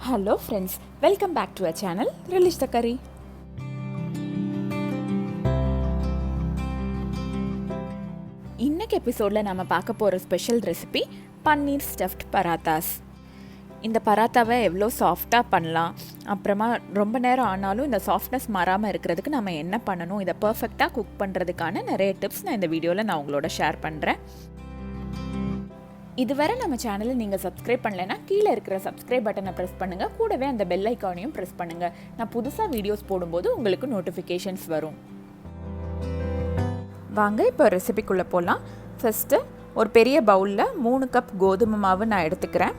Hello friends, welcome back to our channel RelishtheCurry. இன்னைக்கு எபிசோடில் நம்ம பார்க்க போகிற ஸ்பெஷல் ரெசிபி பன்னீர் ஸ்டஃப்ட் பராத்தாஸ். இந்த பராத்தாவை எவ்வளோ சாஃப்டாக பண்ணலாம், அப்புறமா ரொம்ப நேரம் ஆனாலும் இந்த சாஃப்ட்னஸ் மாறாமல் இருக்கிறதுக்கு நம்ம என்ன பண்ணணும், இதை பர்ஃபெக்டாக குக் பண்ணுறதுக்கான நிறைய டிப்ஸ் நான் இந்த வீடியோவில் நான் உங்களோட ஷேர் பண்ணுறேன். இதுவரை நம்ம சேனலை நீங்கள் சப்ஸ்கிரைப் பண்ணலைன்னா கீழே இருக்கிற சப்ஸ்கிரைப் பட்டனை ப்ரெஸ் பண்ணுங்கள், கூடவே அந்த பெல் ஐக்கானையும் ப்ரெஸ் பண்ணுங்கள். நான் புதுசாக வீடியோஸ் போடும்போது உங்களுக்கு நோட்டிஃபிகேஷன்ஸ் வரும். வாங்க இப்போ ரெசிபிக்குள்ளே போகலாம். ஃபஸ்ட்டு ஒரு பெரிய பவுலில் 3 கப் கோதுமை மாவு நான் எடுத்துக்கிறேன்.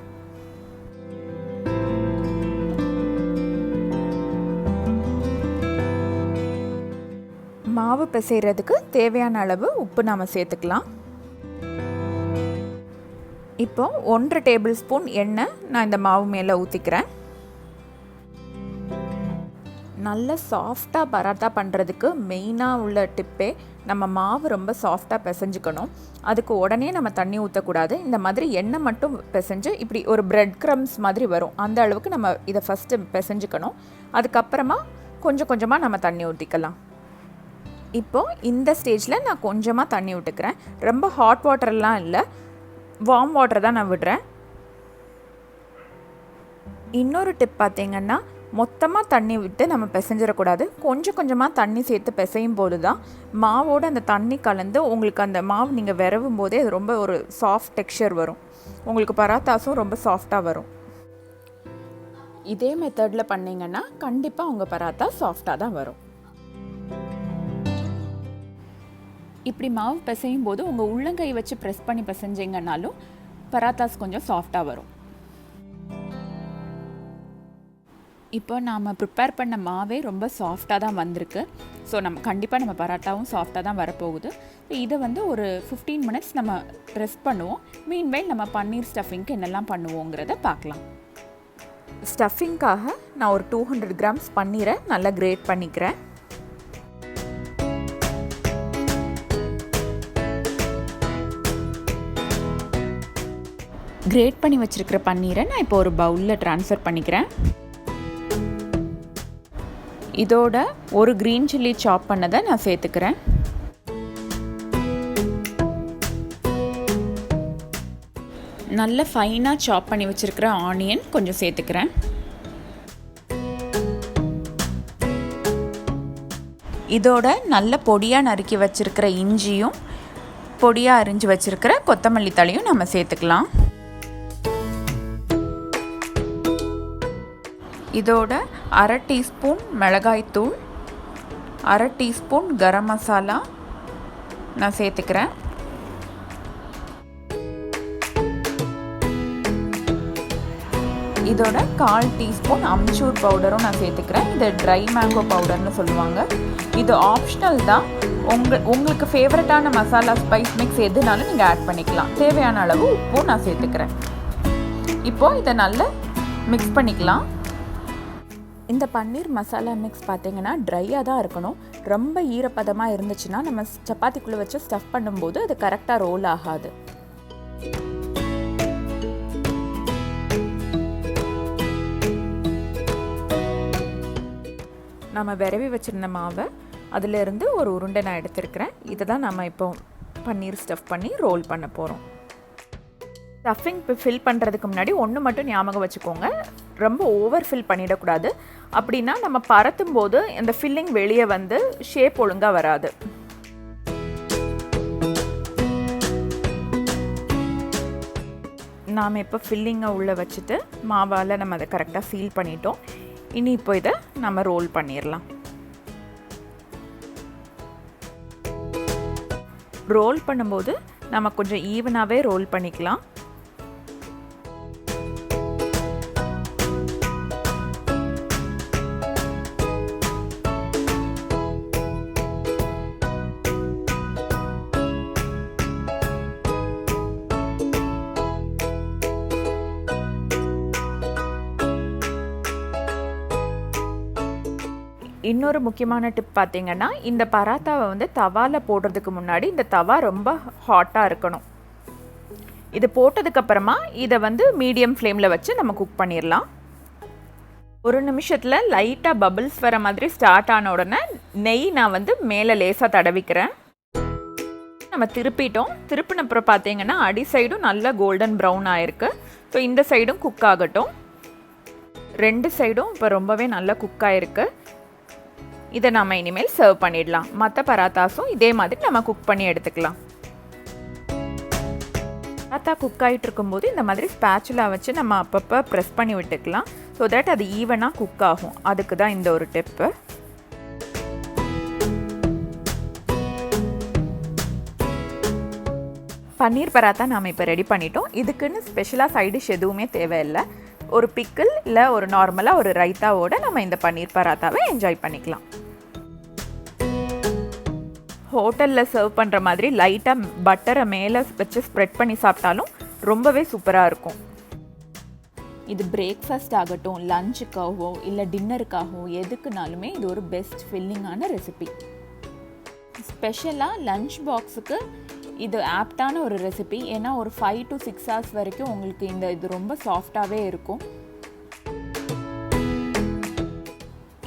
மாவு பிசைகிறதுக்கு தேவையான அளவு உப்பு நாம் சேர்த்துக்கலாம். இப்போ 1 டேபிள் ஸ்பூன் எண்ணெய் நான் இந்த மாவு மேலே ஊற்றிக்கிறேன். நல்ல சாஃப்டாக பராத்தா பண்ணுறதுக்கு மெயினாக உள்ள டிப்பே நம்ம மாவு ரொம்ப சாஃப்டாக பிசைஞ்சுக்கணும். அதுக்கு உடனே நம்ம தண்ணி ஊற்றக்கூடாது. இந்த மாதிரி எண்ணெய் மட்டும் பிசைஞ்சு இப்படி ஒரு பிரெட் க்ரம்ஸ் மாதிரி வரும், அந்த அளவுக்கு நம்ம இதை ஃபஸ்ட்டு பிசைஞ்சுக்கணும். அதுக்கப்புறமா கொஞ்சம் கொஞ்சமாக நம்ம தண்ணி ஊற்றிக்கலாம். இப்போது இந்த ஸ்டேஜில் நான் கொஞ்சமாக தண்ணி விட்டுக்கிறேன். ரொம்ப ஹாட் வாட்டர்லாம் இல்லை, வார்ம் வாட்டர் தான் நான் விடுறேன். இன்னொரு டிப் பார்த்திங்கன்னா, மொத்தமாக தண்ணி விட்டு நம்ம பிசைஞ்சிடக்கூடாது. கொஞ்சம் கொஞ்சமாக தண்ணி சேர்த்து பிசையும் போது தான் மாவோடு அந்த தண்ணி கலந்து உங்களுக்கு அந்த மாவு நீங்கள் விரவும் போதே அது ரொம்ப ஒரு சாஃப்ட் டெக்ஸ்சர் வரும். உங்களுக்கு பராத்தாஸும் ரொம்ப சாஃப்டாக வரும். இதே மெத்தடில் பண்ணிங்கன்னா கண்டிப்பாக உங்கள் பராத்தா சாஃப்டாக தான் வரும். இப்படி மாவு பிசையும் போது உங்கள் உள்ளங்கை வச்சு ப்ரெஸ் பண்ணி பிசைஞ்சிங்கன்னாலும் பராத்தாஸ் கொஞ்சம் சாஃப்டாக வரும். இப்போ நாம் ப்ரிப்பேர் பண்ண மாவே ரொம்ப சாஃப்டாக தான் வந்திருக்கு. ஸோ கண்டிப்பாக நம்ம பராட்டாவும் சாஃப்டாக தான் வரப்போகுது. இதை ஒரு 15 மினிட்ஸ் நம்ம ரெஸ்ட் பண்ணுவோம். மீன்வைல் நம்ம பன்னீர் ஸ்டஃபிங்க்கு என்னெல்லாம் பண்ணுவோங்கிறத பார்க்கலாம். ஸ்டஃபிங்காக நான் ஒரு 200 கிராம்ஸ் பன்னீரை நல்லா கிரேட் பண்ணிக்கிறேன். கிரேட் பண்ணி வச்சுருக்கிற பன்னீரை நான் இப்போ ஒரு பவுலில் ட்ரான்ஸ்ஃபர் பண்ணிக்கிறேன். இதோட ஒரு க்ரீன் சில்லி சாப் பண்ணதை நான் சேர்த்துக்கிறேன். நல்ல ஃபைனாக சாப் பண்ணி வச்சுருக்கிற ஆனியன் கொஞ்சம் சேர்த்துக்கிறேன். இதோட நல்ல பொடியாக நறுக்கி வச்சுருக்கிற இஞ்சியும் பொடியாக அரிஞ்சு வச்சுருக்கிற கொத்தமல்லி தழையும் நம்ம சேர்த்துக்கலாம். இதோட 1/2 டீஸ்பூன் மிளகாய்த்தூள், 1/2 டீஸ்பூன் கரம் மசாலா நான் சேர்த்துக்கிறேன். இதோட 1/4 டீஸ்பூன் அம்ச்சூர் பவுடரும் நான் சேர்த்துக்கிறேன். இது ட்ரை மேங்கோ பவுடர்னு சொல்லுவாங்க. இது ஆப்ஷனல் தான். உங்களுக்கு ஃபேவரட்டான மசாலா ஸ்பைஸ் மிக்ஸ் எதுனாலும் நீங்கள் ஆட் பண்ணிக்கலாம். தேவையான அளவு உப்பும் நான் சேர்த்துக்கிறேன். இப்போது இதை நல்லா மிக்ஸ் பண்ணிக்கலாம். இந்த பன்னீர் மசாலா மிக்ஸ் பார்த்திங்கன்னா ட்ரையாக தான் இருக்கணும். ரொம்ப ஈரப்பதமாக இருந்துச்சுன்னா நம்ம சப்பாத்திக்குள்ளே வச்சு ஸ்டஃப் பண்ணும்போது அது கரெக்டாக ரோல் ஆகாது. நம்ம விரவி வச்சுருந்த மாவை அதிலிருந்து ஒரு உருண்டை நான் எடுத்துருக்கிறேன். இதை தான் நம்ம இப்போ பன்னீர் ஸ்டஃப் பண்ணி ரோல் பண்ண போகிறோம். ஸ்டஃபிங் ஃபில் பண்ணுறதுக்கு முன்னாடி ஒன்று மட்டும் ஞாபகம் வச்சுக்கோங்க, ரொம்ப ஓவர் ஃபில் பண்ணிடக்கூடாது. அப்படின்னா நம்ம பரத்தும் போது இந்த ஃபில்லிங் வெளியே ஷேப் ஒழுங்காக வராது. நாம் இப்போ ஃபில்லிங்கை உள்ளே வச்சுட்டு மாவால் நம்ம அதை கரெக்டாக சீல் பண்ணிட்டோம். இனி இப்போ இதை நம்ம ரோல் பண்ணிடலாம். ரோல் பண்ணும்போது நம்ம கொஞ்சம் ஈவனாகவே ரோல் பண்ணிக்கலாம். இன்னொரு முக்கியமான டிப் பார்த்திங்கன்னா, இந்த பராத்தாவை தவாவில் போடுறதுக்கு முன்னாடி இந்த தவா ரொம்ப ஹாட்டாக இருக்கணும். இது போட்டதுக்கப்புறமா இதை மீடியம் ஃப்ளேமில் வச்சு நம்ம குக் பண்ணிடலாம். ஒரு நிமிஷத்தில் லைட்டாக பபிள்ஸ் வர மாதிரி ஸ்டார்ட் ஆன உடனே நெய் நான் வந்து மேலே லேசாக தடவிக்கிறேன். நம்ம திருப்பினப்புறம் பார்த்தீங்கன்னா அடி சைடும் நல்லா கோல்டன் ப்ரௌன் ஆயிருக்கு. ஸோ இந்த சைடும் குக் ஆகட்டும். 2 சைடும் இப்போ ரொம்பவே நல்லா குக் ஆயிருக்கு. இதை நம்ம இனிமேல் சர்வ் பண்ணிடலாம். மற்ற பராத்தாஸும் இதே மாதிரி நம்ம குக் பண்ணி எடுத்துக்கலாம். பராத்தா குக் ஆகிட்டு இருக்கும்போது இந்த மாதிரி ஸ்பேச்சுலா வச்சு நம்ம அப்பப்போ ப்ரெஸ் பண்ணி விட்டுக்கலாம். ஸோ தட் அது ஈவனாக குக் ஆகும். அதுக்கு தான் இந்த ஒரு டிப்பு. பன்னீர் பராத்தா நாம் இப்போ ரெடி பண்ணிட்டோம். இதுக்குன்னு ஸ்பெஷலாக சைட் டிஷ் எதுவுமே தேவையில்லை. ஒரு பிக்கிள் இல்லை ஒரு நார்மலாக ஒரு ரைத்தாவோடு நம்ம இந்த பன்னீர் பராத்தாவை என்ஜாய் பண்ணிக்கலாம். ஹோட்டலில் சர்வ் பண்ணுற மாதிரி லைட்டாக பட்டரை மேலே வச்சு ஸ்ப்ரெட் பண்ணி சாப்பிட்டாலும் ரொம்பவே சூப்பராக இருக்கும். இது பிரேக்ஃபாஸ்ட் ஆகட்டும், லஞ்சுக்காகவோ இல்லை டின்னருக்காகவோ எதுக்குனாலுமே இது ஒரு பெஸ்ட் ஃபில்லிங்கான ரெசிபி. ஸ்பெஷலாக லஞ்ச் பாக்ஸுக்கு இது ஆப்டான ஒரு ரெசிபி. ஏன்னா ஒரு 5 to 6 hours வரைக்கும் உங்களுக்கு இது ரொம்ப சாஃப்டாகவே இருக்கும்.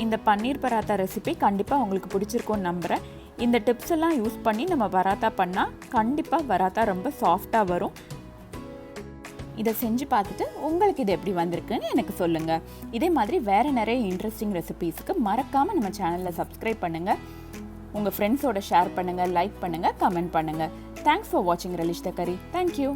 இந்த பன்னீர் பராத்தா ரெசிபி கண்டிப்பாக உங்களுக்கு பிடிச்சிருக்கும்னு நம்புகிறேன். இந்த டிப்ஸ் எல்லாம் யூஸ் பண்ணி நம்ம பராத்தா பண்ணால் கண்டிப்பாக பராத்தா ரொம்ப சாஃப்டாக வரும். இதை செஞ்சு பார்த்துட்டு உங்களுக்கு இது எப்படி வந்திருக்குன்னு எனக்கு சொல்லுங்கள். இதே மாதிரி வேறு நிறைய இன்ட்ரெஸ்டிங் ரெசிபீஸுக்கு மறக்காமல் நம்ம சேனலில் சப்ஸ்கிரைப் பண்ணுங்கள். உங்கள் ஃப்ரெண்ட்ஸோட ஷேர் பண்ணுங்கள், லைக் பண்ணுங்கள், கமெண்ட் பண்ணுங்கள். தேங்க்ஸ் ஃபார் வாட்சிங் ரெலிஷ் த கரி. தேங்க்யூ.